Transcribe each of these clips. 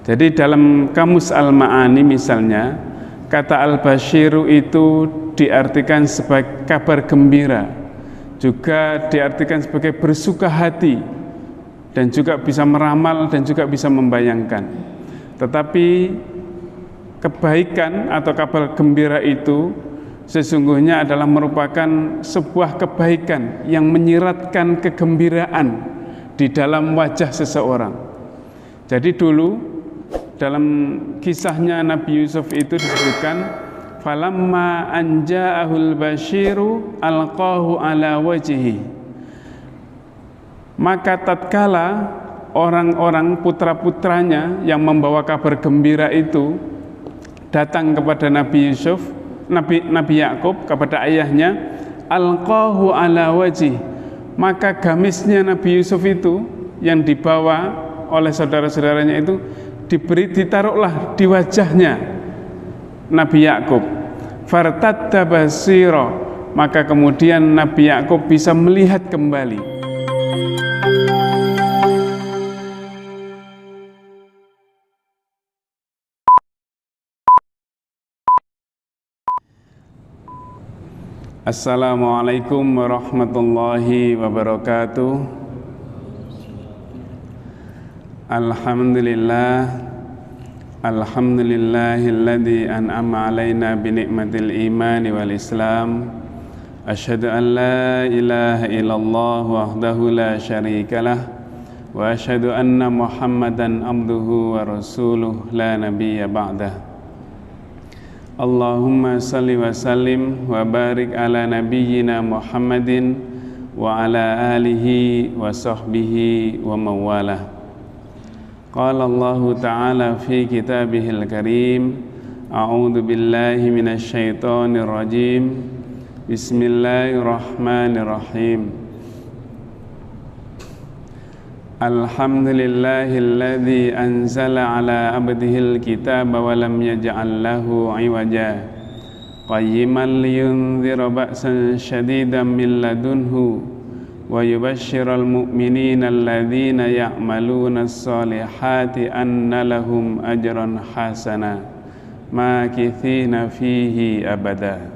Jadi dalam Kamus Al-Ma'ani misalnya, kata al-basyiru itu diartikan sebagai kabar gembira, juga diartikan sebagai bersuka hati, dan juga bisa meramal dan juga bisa membayangkan. Tetapi kebaikan atau kabar gembira itu sesungguhnya adalah merupakan sebuah kebaikan yang menyiratkan kegembiraan di dalam wajah seseorang. Jadi dulu dalam kisahnya Nabi Yusuf itu disebutkan, falamma anja'ahul basyiru alqahu ala wajhihi. Maka tatkala orang-orang putra-putranya yang membawa kabar gembira itu datang kepada Nabi Yusuf, Nabi Yakub, kepada ayahnya, alqahu ala wajhi, maka gamisnya Nabi Yusuf itu yang dibawa oleh saudara-saudaranya itu ditaruhlah di wajahnya Nabi Yakub. Fartadda basira, maka kemudian Nabi Yakub bisa melihat kembali. Assalamualaikum warahmatullahi wabarakatuh. Alhamdulillahilladzi an'ama alaina bi ni'matil imani wal islam. Asyhadu an la ilaha illallah wahdahu la syarikalah wa asyhadu anna Muhammadan abduhu wa rasuluh la nabiyya ba'dah. Allahumma salli wa sallim wa barik ala nabiyyina Muhammadin wa ala alihi wa sahbihi wa mawalah. Qala Allahu ta'ala fi kitabihil karim, a'udzu billahi minasy syaithanir rajim. Bismillahirrahmanirrahim. Alhamdulillahilladzi anzala ala abdihil kitaba wa lam yaj'al lahu 'iwaja qayyiman liyunzira ba'san syadidan min ladunhu wa yubashshiral mu'minina alladzina ya'maluna as-solihati anna lahum ajran hasana makithina fihi abada.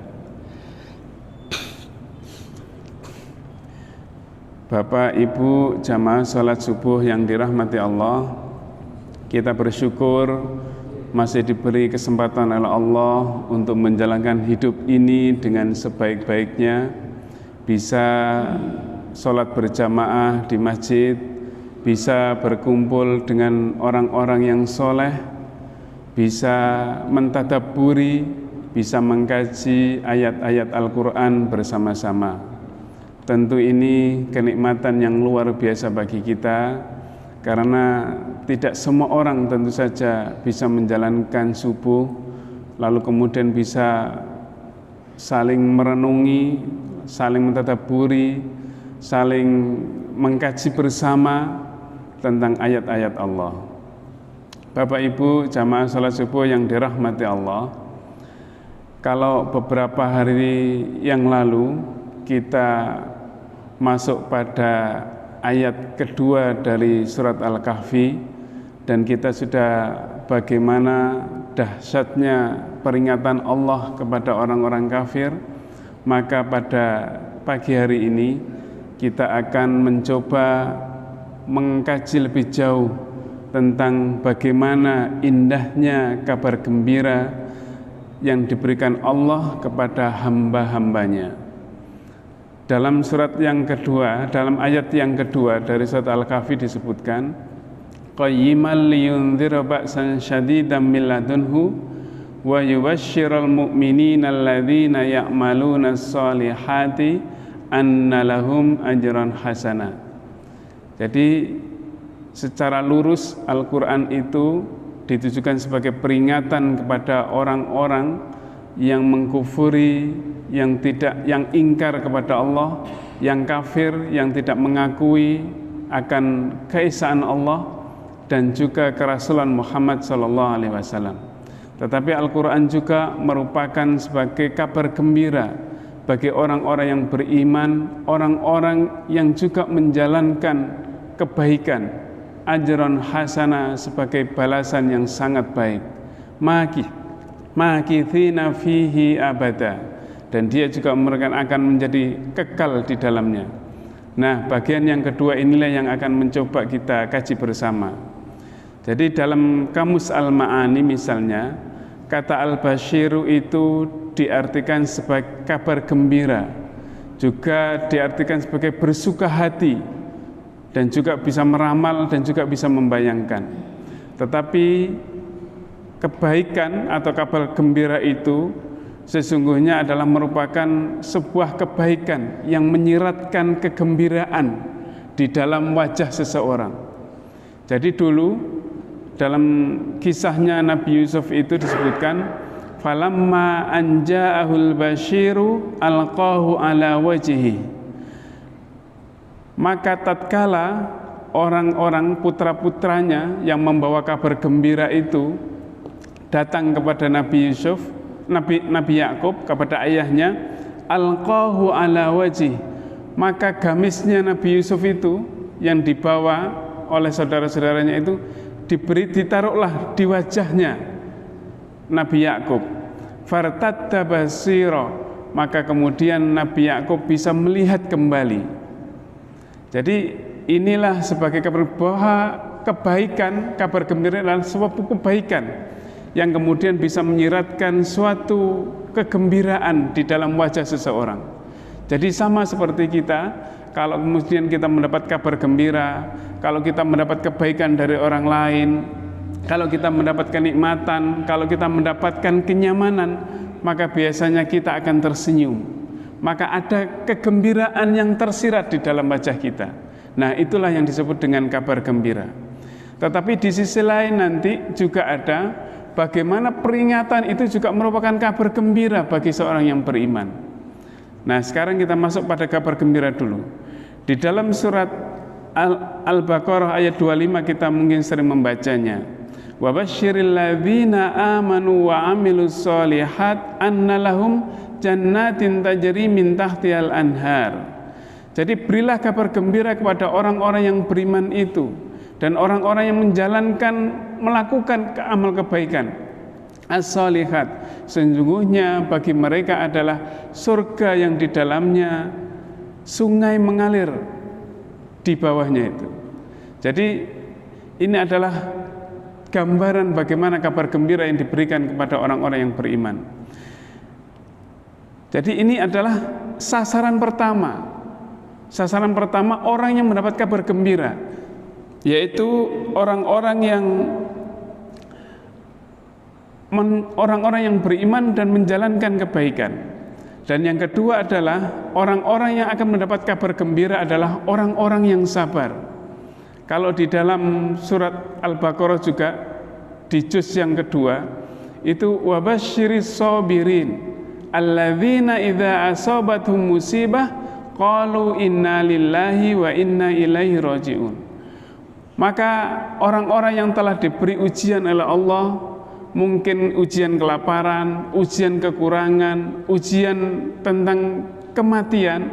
Bapak, Ibu, jamaah salat subuh yang dirahmati Allah, kita bersyukur masih diberi kesempatan oleh Allah untuk menjalankan hidup ini dengan sebaik-baiknya, bisa sholat berjamaah di masjid, bisa berkumpul dengan orang-orang yang soleh, bisa mentadabburi, bisa mengkaji ayat-ayat Al-Quran bersama-sama. Tentu ini kenikmatan yang luar biasa bagi kita, karena tidak semua orang tentu saja bisa menjalankan subuh, lalu kemudian bisa saling merenungi, saling mentadabburi, saling mengkaji bersama tentang ayat-ayat Allah. Bapak Ibu jamaah salat subuh yang dirahmati Allah, kalau beberapa hari yang lalu kita masuk pada ayat kedua dari surat Al-Kahfi, dan kita sudah bagaimana dahsyatnya peringatan Allah kepada orang-orang kafir, maka pada pagi hari ini kita akan mencoba mengkaji lebih jauh tentang bagaimana indahnya kabar gembira yang diberikan Allah kepada hamba-hambanya. Dalam surat yang kedua, dalam ayat yang kedua dari surat Al-Kahfi disebutkan, qayyiman liyunzira ba'san syadidan min ladunhu wa yubashshiral mu'minina alladzina ya'maluna as-solihati anna lahum ajran hasana. Jadi secara lurus Al-Quran itu ditujukan sebagai peringatan kepada orang-orang yang mengkufuri, yang ingkar kepada Allah, yang kafir, yang tidak mengakui akan keesaan Allah dan juga kerasulan Muhammad SAW. Tetapi Al-Quran juga merupakan sebagai kabar gembira bagi orang-orang yang beriman, orang-orang yang juga menjalankan kebaikan ajron hasana, sebagai balasan yang sangat baik. Makithina fihi abada, dan dia juga mereka akan menjadi kekal di dalamnya. Nah, bagian yang kedua inilah yang akan mencoba kita kaji bersama. Jadi dalam Kamus Al-Ma'ani misalnya, kata al-basyiru itu diartikan sebagai kabar gembira, juga diartikan sebagai bersuka hati, dan juga bisa meramal dan juga bisa membayangkan. Tetapi kebaikan atau kabar gembira itu sesungguhnya adalah merupakan sebuah kebaikan yang menyiratkan kegembiraan di dalam wajah seseorang. Jadi dulu dalam kisahnya Nabi Yusuf itu disebutkan, falamma anja'ahul basyiru alqahu ala wajhihi. Maka tatkala orang-orang putra-putranya yang membawa kabar gembira itu datang kepada Nabi Yusuf, Nabi Yakub, kepada ayahnya, alqahu ala wajhi, maka gamisnya Nabi Yusuf itu yang dibawa oleh saudara-saudaranya itu ditaruhlah di wajahnya Nabi Yakub. Fartadda basira, maka kemudian Nabi Yakub bisa melihat kembali. Jadi inilah sebagai kabar bahwa kebaikan, kabar gembira adalah suatu kebaikan yang kemudian bisa menyiratkan suatu kegembiraan di dalam wajah seseorang. Jadi sama seperti kita, kalau kemudian kita mendapat kabar gembira, kalau kita mendapat kebaikan dari orang lain, kalau kita mendapat kenikmatan, kalau kita mendapatkan kenyamanan, maka biasanya kita akan tersenyum. Maka ada kegembiraan yang tersirat di dalam wajah kita. Nah, itulah yang disebut dengan kabar gembira. Tetapi di sisi lain nanti juga ada bagaimana peringatan itu juga merupakan kabar gembira bagi seorang yang beriman. Nah, sekarang kita masuk pada kabar gembira dulu. Di dalam surat Al-Baqarah ayat 25 kita mungkin sering membacanya. Wa basyiril ladzina amanu wa amilus sholihat anna lahum jannatin tajri min tahtihal anhar. Jadi berilah kabar gembira kepada orang-orang yang beriman itu dan orang-orang yang melakukan amal kebaikan. As-sholihat, sesungguhnya bagi mereka adalah surga yang di dalamnya sungai mengalir di bawahnya itu. Jadi ini adalah gambaran bagaimana kabar gembira yang diberikan kepada orang-orang yang beriman. Jadi ini adalah sasaran pertama. Sasaran pertama orang yang mendapat kabar gembira, yaitu orang-orang yang beriman dan menjalankan kebaikan. Dan yang kedua adalah orang-orang yang akan mendapat kabar gembira adalah orang-orang yang sabar. Kalau di dalam surat Al-Baqarah juga di juz yang kedua itu wabasyiris sabirin alladzina idza asabathum musibah qalu inna lillahi wa inna ilaihi rajiun. Maka orang-orang yang telah diberi ujian oleh Allah, mungkin ujian kelaparan, ujian kekurangan, ujian tentang kematian,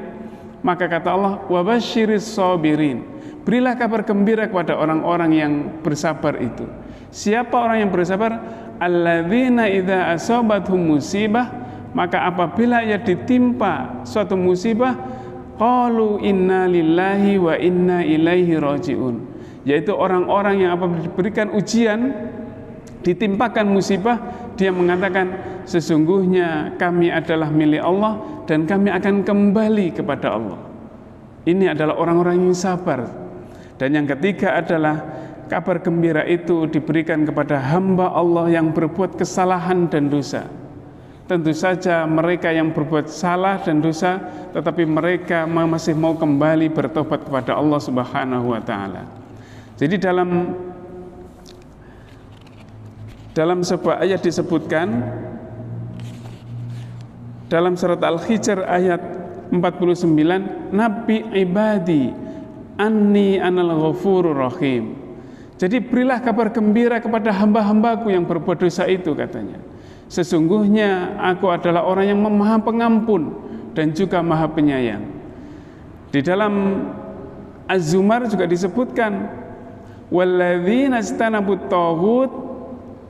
maka kata Allah wabasyiris sabirin, berilah kabar gembira kepada orang-orang yang bersabar itu. Siapa orang yang bersabar? Alladzina idza asabathum musibah, maka apabila ia ditimpa suatu musibah, qalu inna lillahi wa inna ilaihi rajiun, yaitu orang-orang yang apabila diberikan ujian, ditimpakan musibah, dia mengatakan sesungguhnya kami adalah milik Allah dan kami akan kembali kepada Allah. Ini adalah orang-orang yang sabar. Dan yang ketiga adalah kabar gembira itu diberikan kepada hamba Allah yang berbuat kesalahan dan dosa. Tentu saja mereka yang berbuat salah dan dosa, tetapi mereka masih mau kembali bertobat kepada Allah Subhanahu wa taala. Jadi dalam sebuah ayat disebutkan dalam surat Al-Hijr ayat 49, Nabi ibadi anni anal ghafurur rahim. Jadi berilah kabar gembira kepada hamba-hambaku yang berbuat dosa itu, katanya. Sesungguhnya aku adalah orang yang maha pengampun dan juga maha penyayang. Di dalam Az-Zumar juga disebutkan walladzina istanabut taghut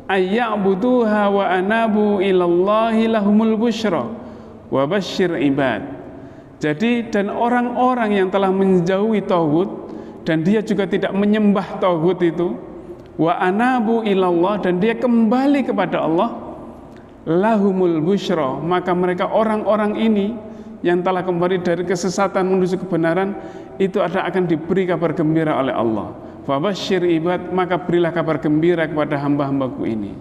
ayya'buduha wa anabu ilallahi lahumul busyra wa basyir ibad. Jadi dan orang-orang yang telah menjauhi tauhid dan dia juga tidak menyembah tauhid itu, wa anabu ilallah, dan dia kembali kepada Allah, lahumul busyra, maka mereka orang-orang ini yang telah kembali dari kesesatan menuju kebenaran itu akan diberi kabar gembira oleh Allah. Fa basyir ibad, maka berilah kabar gembira kepada hamba-hambaku ini.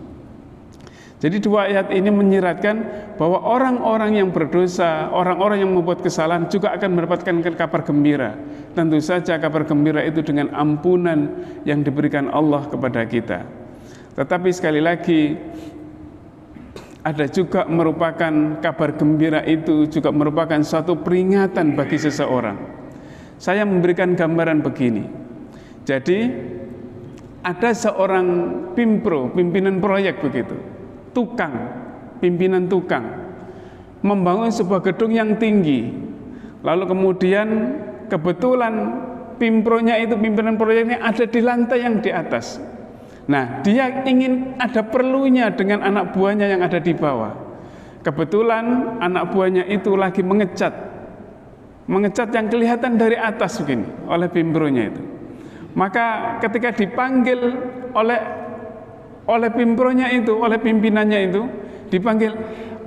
Jadi dua ayat ini menyiratkan bahwa orang-orang yang berdosa, orang-orang yang membuat kesalahan juga akan mendapatkan kabar gembira. Tentu saja kabar gembira itu dengan ampunan yang diberikan Allah kepada kita. Tetapi sekali lagi, ada juga merupakan kabar gembira itu juga merupakan suatu peringatan bagi seseorang. Saya memberikan gambaran begini. Jadi ada seorang pimpro, pimpinan proyek begitu, pimpinan tukang membangun sebuah gedung yang tinggi. Lalu kemudian kebetulan pimpronya itu, pimpinan proyeknya ada di lantai yang di atas. Nah, dia ingin, ada perlunya dengan anak buahnya yang ada di bawah. Kebetulan anak buahnya itu lagi mengecat yang kelihatan dari atas begini oleh pimpronya itu. Maka ketika dipanggil oleh pimpronya itu, oleh pimpinannya itu, dipanggil,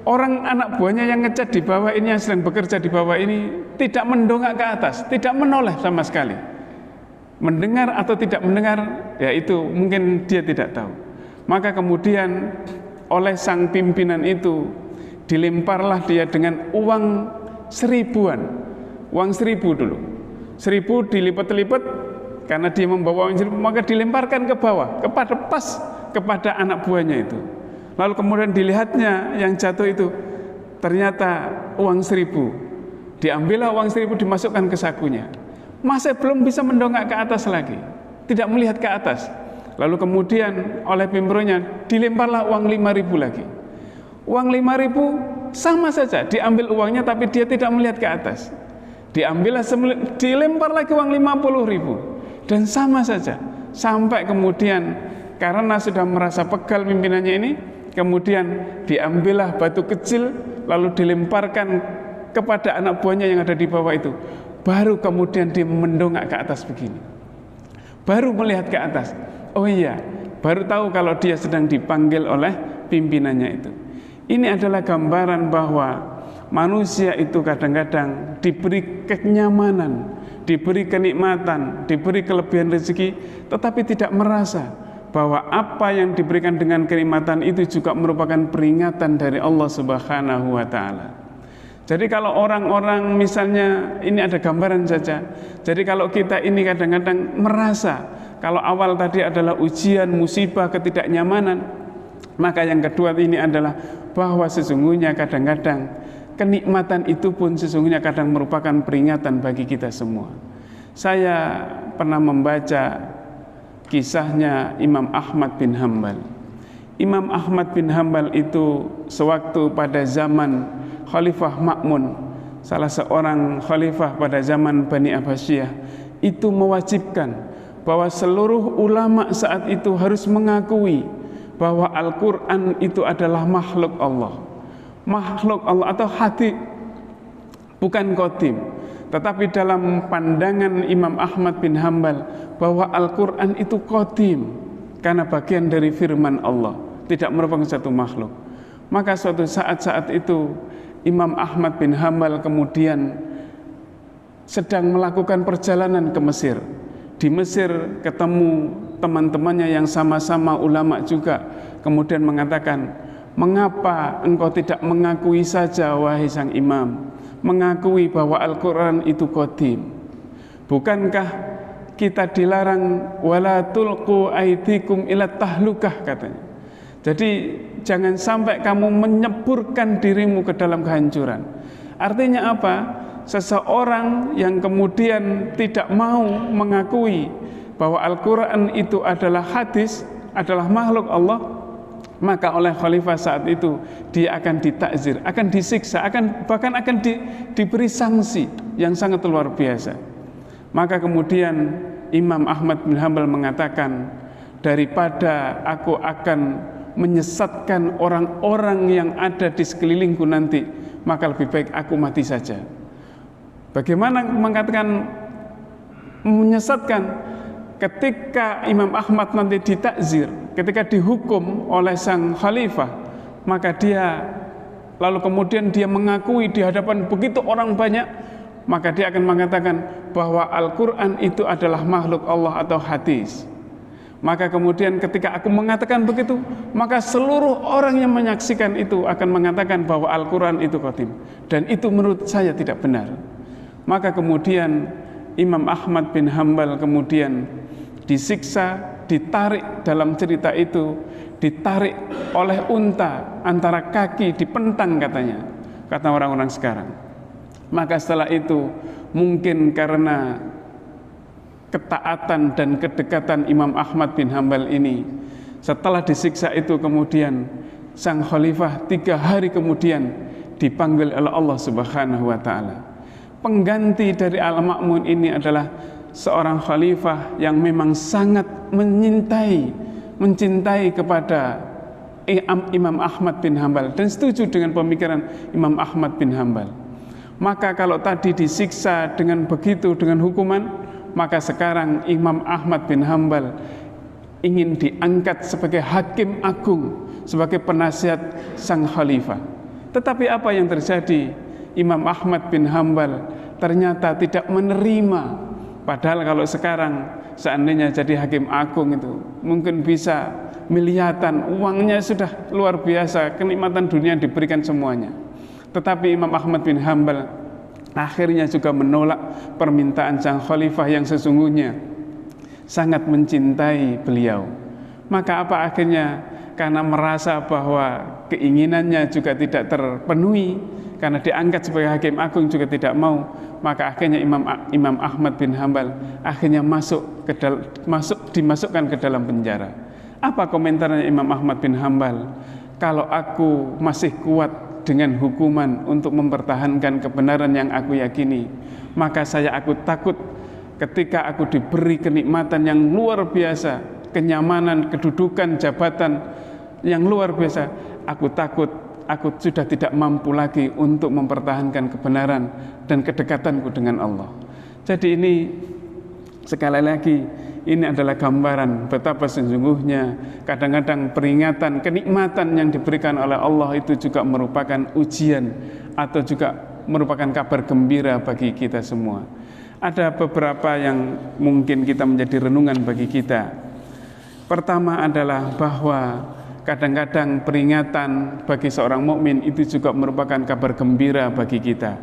orang anak buahnya yang ngecat di bawah ini, yang sedang bekerja di bawah ini, tidak mendongak ke atas, tidak menoleh sama sekali. Mendengar atau tidak mendengar, ya itu mungkin dia tidak tahu. Maka kemudian oleh sang pimpinan itu dilemparlah dia dengan uang 1000-an, uang 1000 dulu, 1000 dilipat-lipat karena dia membawa uang 1000, maka dilemparkan ke bawah kepada anak buahnya itu. Lalu kemudian dilihatnya yang jatuh itu ternyata uang 1000. Diambillah uang 1000, dimasukkan ke sakunya. Masih belum bisa mendongak ke atas lagi, tidak melihat ke atas. Lalu kemudian oleh pimpronya dilemparlah uang 5.000 lagi. Uang 5.000 sama saja, diambil uangnya tapi dia tidak melihat ke atas. Diambillah, dilempar lagi uang 50.000 dan sama saja. Sampai kemudian karena sudah merasa pegal pimpinannya ini, kemudian diambillah batu kecil lalu dilemparkan kepada anak buahnya yang ada di bawah itu. Baru kemudian dia mendongak ke atas begini, baru melihat ke atas. Oh iya, baru tahu kalau dia sedang dipanggil oleh pimpinannya itu. Ini adalah gambaran bahwa manusia itu kadang-kadang diberi kenyamanan, diberi kenikmatan, diberi kelebihan rezeki, tetapi tidak merasa bahwa apa yang diberikan dengan kenikmatan itu juga merupakan peringatan dari Allah Subhanahu wa Ta'ala. Jadi kalau orang-orang misalnya, ini ada gambaran saja. Jadi kalau kita ini kadang-kadang merasa kalau awal tadi adalah ujian, musibah, ketidaknyamanan, maka yang kedua ini adalah bahwa sesungguhnya kadang-kadang kenikmatan itu pun sesungguhnya kadang merupakan peringatan bagi kita semua. Saya pernah membaca kisahnya Imam Ahmad bin Hanbal. Imam Ahmad bin Hanbal itu sewaktu pada zaman Khalifah Ma'mun, salah seorang khalifah pada zaman Bani Abbasiyah, itu mewajibkan bahwa seluruh ulama saat itu harus mengakui bahwa Al-Quran itu adalah makhluk Allah. Makhluk Allah atau hadis, bukan qadim. Tetapi dalam pandangan Imam Ahmad bin Hanbal bahwa Al-Quran itu qadim karena bagian dari firman Allah, tidak merupakan satu makhluk. Maka suatu saat itu Imam Ahmad bin Hanbal kemudian sedang melakukan perjalanan ke Mesir. Di Mesir ketemu teman-temannya yang sama-sama ulama juga, kemudian mengatakan, mengapa engkau tidak mengakui saja wahai sang imam, mengakui bahwa Al-Quran itu qadim? Bukankah kita dilarang wala tulqu aidikum ila tahlukah, katanya. Jadi jangan sampai kamu menyeburkan dirimu ke dalam kehancuran. Artinya apa? Seseorang yang kemudian tidak mau mengakui bahwa Al-Quran itu adalah hadis, adalah makhluk Allah, maka oleh khalifah saat itu dia akan ditakzir, akan disiksa, bahkan akan diberi sanksi yang sangat luar biasa. Maka kemudian Imam Ahmad bin Hambal mengatakan, daripada aku akan menyesatkan orang-orang yang ada di sekelilingku nanti, maka lebih baik aku mati saja. Bagaimana mengatakan menyesatkan? Ketika Imam Ahmad nanti ditakzir, ketika dihukum oleh sang khalifah, maka dia lalu kemudian dia mengakui di hadapan begitu orang banyak, maka dia akan mengatakan bahwa Al-Quran itu adalah makhluk Allah atau hadis. Maka kemudian ketika aku mengatakan begitu, maka seluruh orang yang menyaksikan itu akan mengatakan bahwa Al-Quran itu qadim, dan itu menurut saya tidak benar. Maka kemudian Imam Ahmad bin Hambal kemudian disiksa, ditarik dalam cerita itu, ditarik oleh unta antara kaki, dipentang katanya, kata orang-orang sekarang. Maka setelah itu mungkin karena ketaatan dan kedekatan Imam Ahmad bin Hambal ini, setelah disiksa itu kemudian sang khalifah 3 hari kemudian dipanggil oleh Allah Subhanahu wa ta'ala. Pengganti dari Al-Ma'mun ini adalah seorang khalifah yang memang sangat mencintai kepada Imam Ahmad bin Hambal dan setuju dengan pemikiran Imam Ahmad bin Hambal. Maka kalau tadi disiksa dengan begitu, dengan hukuman, maka sekarang Imam Ahmad bin Hambal ingin diangkat sebagai hakim agung, sebagai penasihat sang khalifah. Tetapi apa yang terjadi? Imam Ahmad bin Hambal ternyata tidak menerima. Padahal kalau sekarang seandainya jadi hakim agung itu mungkin bisa miliatan, uangnya sudah luar biasa, kenikmatan dunia diberikan semuanya. Tetapi Imam Ahmad bin Hambal akhirnya juga menolak permintaan sang khalifah yang sesungguhnya sangat mencintai beliau. Maka apa akhirnya? Karena merasa bahwa keinginannya juga tidak terpenuhi, karena diangkat sebagai hakim agung juga tidak mau, maka akhirnya Imam Ahmad bin Hambal akhirnya dimasukkan ke dalam penjara. Apa komentarnya Imam Ahmad bin Hambal? Kalau aku masih kuat dengan hukuman untuk mempertahankan kebenaran yang aku yakini, maka aku takut ketika aku diberi kenikmatan yang luar biasa, kenyamanan, kedudukan, jabatan yang luar biasa, aku takut aku sudah tidak mampu lagi untuk mempertahankan kebenaran dan kedekatanku dengan Allah. Jadi ini sekali lagi, ini adalah gambaran betapa sesungguhnya kadang-kadang peringatan, kenikmatan yang diberikan oleh Allah itu juga merupakan ujian atau juga merupakan kabar gembira bagi kita semua. Ada beberapa yang mungkin kita menjadi renungan bagi kita. Pertama adalah bahwa kadang-kadang peringatan bagi seorang mukmin itu juga merupakan kabar gembira bagi kita.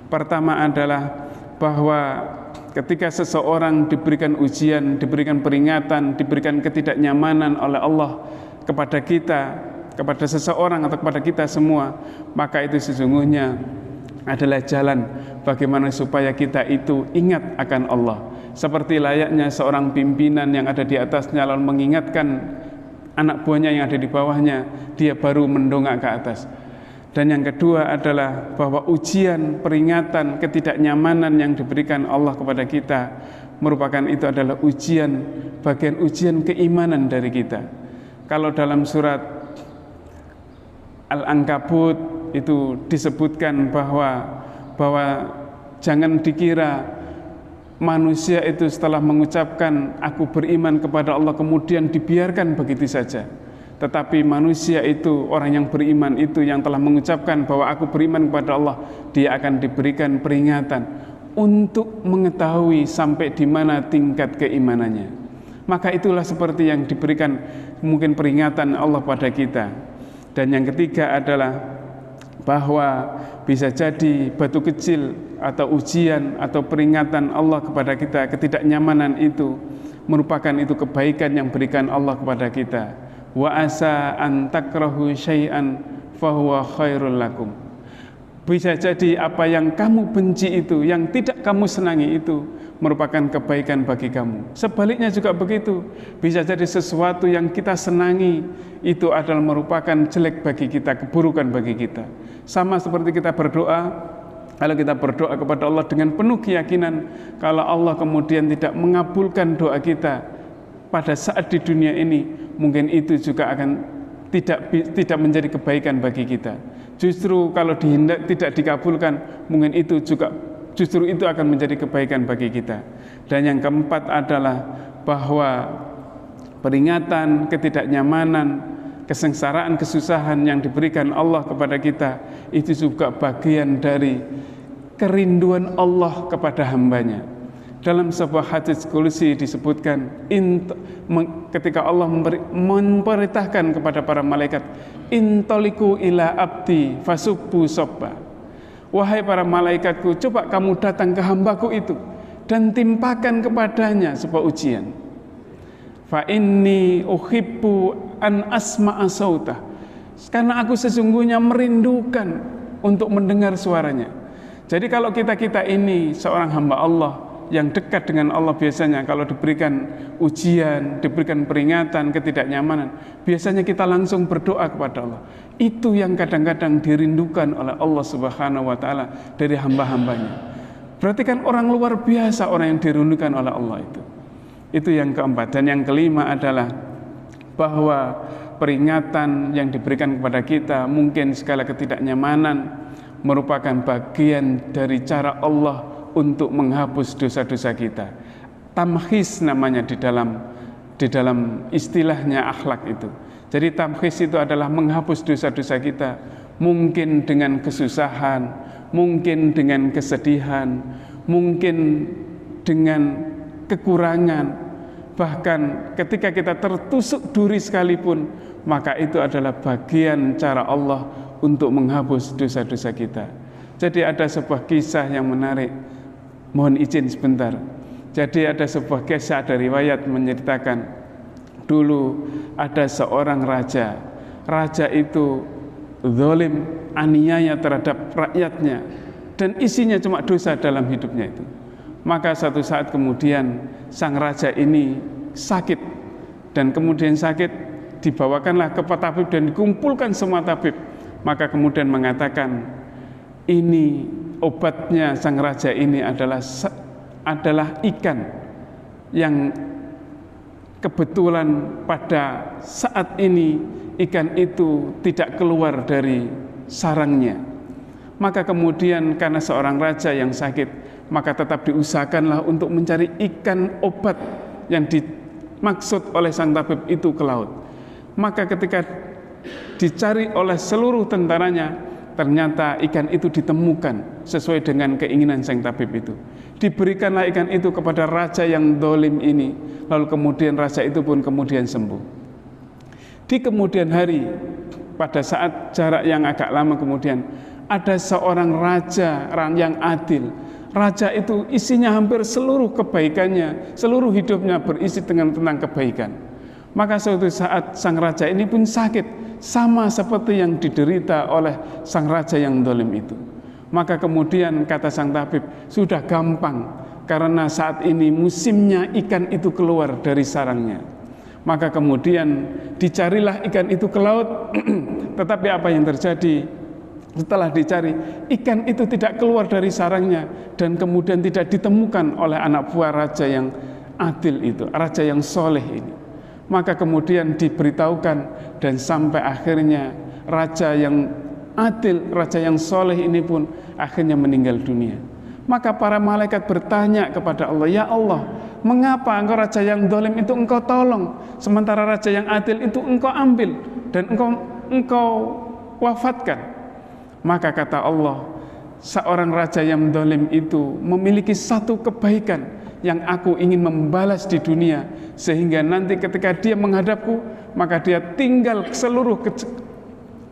Pertama adalah bahwa ketika seseorang diberikan ujian, diberikan peringatan, diberikan ketidaknyamanan oleh Allah kepada kita, kepada seseorang atau kepada kita semua, maka itu sesungguhnya adalah jalan bagaimana supaya kita itu ingat akan Allah. Seperti layaknya seorang pimpinan yang ada di atasnya lalu mengingatkan anak buahnya yang ada di bawahnya, dia baru mendongak ke atas. Dan yang kedua adalah bahwa ujian, peringatan, ketidaknyamanan yang diberikan Allah kepada kita merupakan itu adalah ujian, bagian ujian keimanan dari kita. Kalau dalam surat Al-Ankabut itu disebutkan bahwa jangan dikira manusia itu setelah mengucapkan aku beriman kepada Allah kemudian dibiarkan begitu saja. Tetapi manusia itu, orang yang beriman itu yang telah mengucapkan bahwa aku beriman kepada Allah, dia akan diberikan peringatan untuk mengetahui sampai di mana tingkat keimanannya. Maka itulah seperti yang diberikan mungkin peringatan Allah pada kita. Dan yang ketiga adalah bahwa bisa jadi batu kecil atau ujian atau peringatan Allah kepada kita, ketidaknyamanan itu merupakan itu kebaikan yang berikan Allah kepada kita. Wa asa an takrahu syai'an fahuwa khairul lakum. Bisa jadi apa yang kamu benci itu, yang tidak kamu senangi itu merupakan kebaikan bagi kamu. Sebaliknya juga begitu. Bisa jadi sesuatu yang kita senangi itu adalah merupakan jelek bagi kita, keburukan bagi kita. Sama seperti kita berdoa, kalau kita berdoa kepada Allah dengan penuh keyakinan, kalau Allah kemudian tidak mengabulkan doa kita pada saat di dunia ini, mungkin itu juga akan tidak menjadi kebaikan bagi kita. Justru kalau tidak dikabulkan, mungkin itu juga justru itu akan menjadi kebaikan bagi kita. Dan yang keempat adalah bahwa peringatan ketidaknyamanan, kesengsaraan, kesusahan yang diberikan Allah kepada kita itu juga bagian dari kerinduan Allah kepada hambanya. Dalam sebuah hadis qudsi disebutkan ketika Allah memerintahkan kepada para malaikat, intoliku ila abdi fasubbu sobba, wahai para malaikatku, coba kamu datang ke hambaku itu dan timpakan kepadanya sebuah ujian. Fa inni uhibbu an asma'a sautah, karena aku sesungguhnya merindukan untuk mendengar suaranya. Jadi kalau kita ini seorang hamba Allah yang dekat dengan Allah, biasanya kalau diberikan ujian, diberikan peringatan, ketidaknyamanan, biasanya kita langsung berdoa kepada Allah. Itu yang kadang-kadang dirindukan oleh Allah Subhanahu wa Ta'ala dari hamba-hambanya. Berarti kan orang luar biasa orang yang dirindukan oleh Allah itu. Itu yang keempat. Dan yang kelima adalah bahwa peringatan yang diberikan kepada kita, mungkin segala ketidaknyamanan, merupakan bagian dari cara Allah untuk menghapus dosa-dosa kita. Tamhis namanya di dalam istilahnya akhlak itu. Jadi tamhis itu adalah menghapus dosa-dosa kita, mungkin dengan kesusahan, mungkin dengan kesedihan, mungkin dengan kekurangan, bahkan ketika kita tertusuk duri sekalipun, maka itu adalah bagian cara Allah untuk menghapus dosa-dosa kita. Jadi ada sebuah kisah yang menarik. Mohon izin sebentar. Jadi ada sebuah kisah, ada riwayat menceritakan dulu ada seorang raja. Raja itu zalim, aniaya terhadap rakyatnya, dan isinya cuma dosa dalam hidupnya itu. Maka satu saat kemudian sang raja ini sakit, dan kemudian sakit dibawakanlah ke tabib dan dikumpulkan semua tabib. Maka kemudian mengatakan, ini obatnya sang raja ini adalah ikan yang kebetulan pada saat ini ikan itu tidak keluar dari sarangnya. Maka kemudian karena seorang raja yang sakit, maka tetap diusahakanlah untuk mencari ikan obat yang dimaksud oleh sang tabib itu ke laut. Maka ketika dicari oleh seluruh tentaranya, ternyata ikan itu ditemukan sesuai dengan keinginan sang tabib itu. Diberikanlah ikan itu kepada raja yang zalim ini, lalu kemudian raja itu pun kemudian sembuh. Di kemudian hari, pada saat jarak yang agak lama kemudian, ada seorang raja yang adil. Raja itu isinya hampir seluruh kebaikannya, seluruh hidupnya berisi tentang kebaikan. Maka suatu saat sang raja ini pun sakit, sama seperti yang diderita oleh sang raja yang zalim itu. Maka kemudian kata sang tabib, sudah gampang, karena saat ini musimnya ikan itu keluar dari sarangnya. Maka kemudian dicarilah ikan itu ke laut. Tetapi apa yang terjadi? Setelah dicari, ikan itu tidak keluar dari sarangnya, dan kemudian tidak ditemukan oleh anak buah raja yang adil itu, raja yang soleh ini. Maka kemudian diberitahukan, dan sampai akhirnya raja yang adil, raja yang soleh ini pun akhirnya meninggal dunia. Maka para malaikat bertanya kepada Allah, ya Allah, mengapa engkau raja yang zalim itu engkau tolong, sementara raja yang adil itu engkau ambil dan engkau wafatkan? Maka kata Allah, seorang raja yang zalim itu memiliki satu kebaikan yang aku ingin membalas di dunia, sehingga nanti ketika dia menghadapku, maka dia tinggal seluruh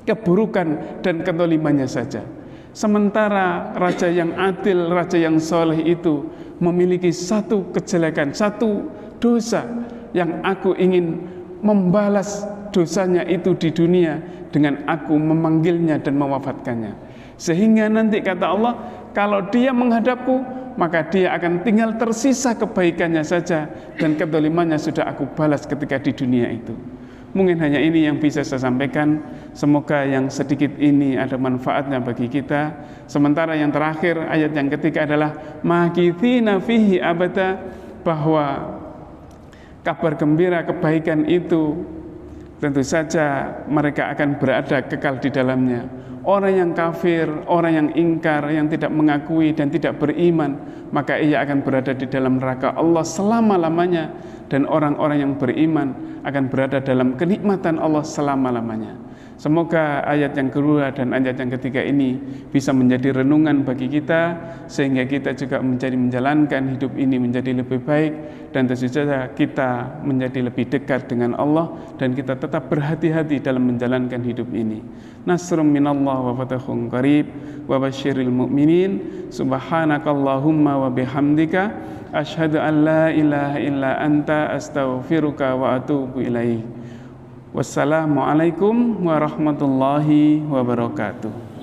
keburukan dan kezalimannya saja. Sementara raja yang adil, raja yang soleh itu memiliki satu kejelekan, satu dosa yang aku ingin membalas dosanya itu di dunia dengan aku memanggilnya dan mewafatkannya. Sehingga nanti kata Allah, kalau dia menghadapku, maka dia akan tinggal tersisa kebaikannya saja, dan kezalimannya sudah aku balas ketika di dunia itu. Mungkin hanya ini yang bisa saya sampaikan. Semoga yang sedikit ini ada manfaatnya bagi kita. Sementara yang terakhir, ayat yang ketiga adalah makithina fihi abada, bahwa kabar gembira kebaikan itu tentu saja mereka akan berada kekal di dalamnya. Orang yang kafir, orang yang ingkar, yang tidak mengakui dan tidak beriman, maka ia akan berada di dalam neraka Allah selama-lamanya. Dan orang-orang yang beriman akan berada dalam kenikmatan Allah selama-lamanya. Semoga ayat yang kedua dan ayat yang ketiga ini bisa menjadi renungan bagi kita, sehingga kita juga menjalankan hidup ini menjadi lebih baik, dan tentu saja kita menjadi lebih dekat dengan Allah, dan kita tetap berhati-hati dalam menjalankan hidup ini. Nasrum minallah wa fathun qarib wa basyiril mu'minin. Subhanakallahumma wa bihamdika asyhadu an la ilaha illa anta astaghfiruka wa atubu ilaik. Wassalamualaikum warahmatullahi wabarakatuh.